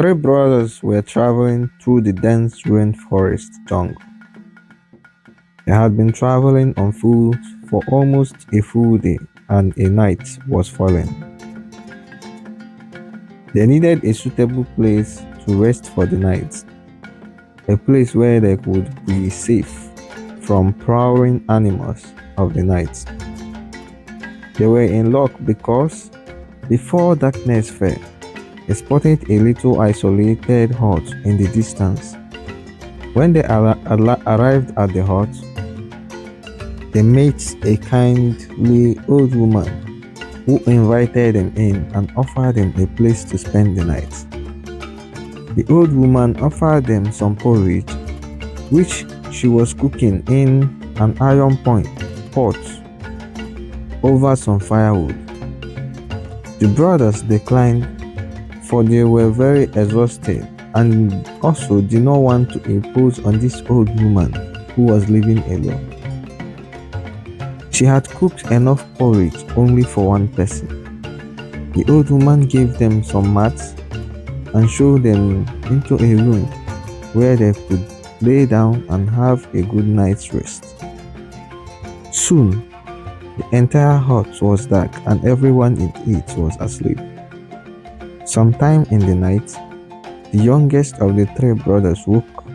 Three brothers were traveling through the dense rainforest jungle. They had been traveling on foot for almost a full day, and a night was falling. They needed a suitable place to rest for the night, a place where they could be safe from prowling animals of the night. They were in luck because before darkness fell, they spotted a little isolated hut in the distance. When they arrived at the hut, they met a kindly old woman who invited them in and offered them a place to spend the night. The old woman offered them some porridge, which she was cooking in an iron pot over some firewood. The brothers declined, for they were very exhausted and also did not want to impose on this old woman who was living alone. She had cooked enough porridge only for one person. The old woman gave them some mats and showed them into a room where they could lay down and have a good night's rest. Soon, the entire hut was dark and everyone in it was asleep. Sometime in the night, the youngest of the three brothers woke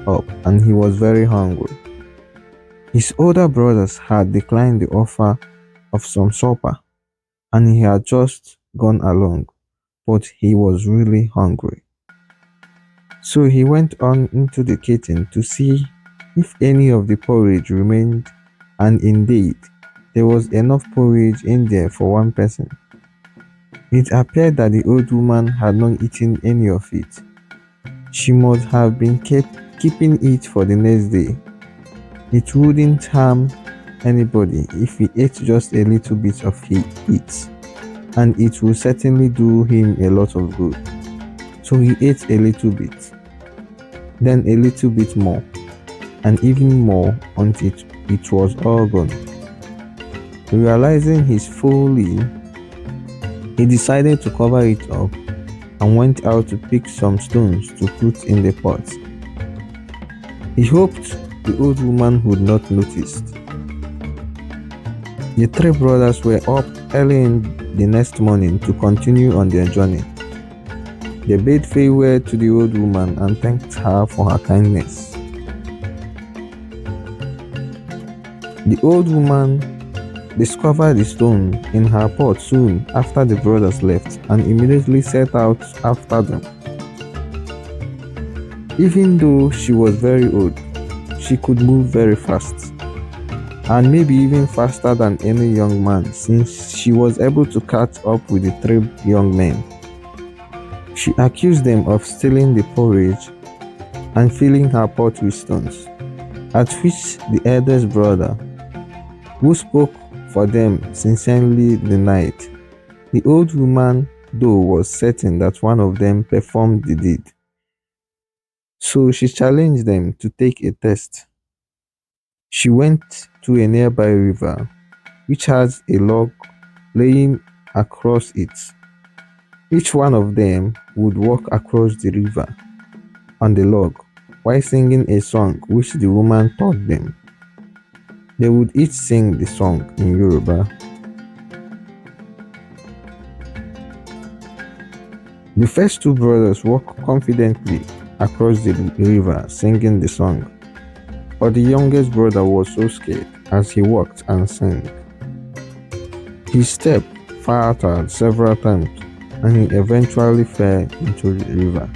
up and he was very hungry. His older brothers had declined the offer of some supper and he had just gone along, but he was really hungry. So he went on into the kitchen to see if any of the porridge remained, and indeed, there was enough porridge in there for one person. It appeared that the old woman had not eaten any of it. She must have been keeping it for the next day. It wouldn't harm anybody if he ate just a little bit of it, and it would certainly do him a lot of good. So he ate a little bit, then a little bit more, and even more until it was all gone. Realizing his folly, he decided to cover it up and went out to pick some stones to put in the pot. He hoped the old woman would not notice. The three brothers were up early in the next morning to continue on their journey. They bade farewell to the old woman and thanked her for her kindness. The old woman discovered the stone in her pot soon after the brothers left and immediately set out after them. Even though she was very old, she could move very fast, and maybe even faster than any young man, since she was able to catch up with the three young men. She accused them of stealing the porridge and filling her pot with stones, at which the eldest brother, who spoke for them sincerely, denied. The old woman, though, was certain that one of them performed the deed. So she challenged them to take a test. She went to a nearby river, which has a log laying across it. Each one of them would walk across the river on the log while singing a song which the woman taught them. They would each sing the song in Yoruba. The first two brothers walked confidently across the river singing the song, but the youngest brother was so scared as he walked and sang. He stepped faltered several times and he eventually fell into the river.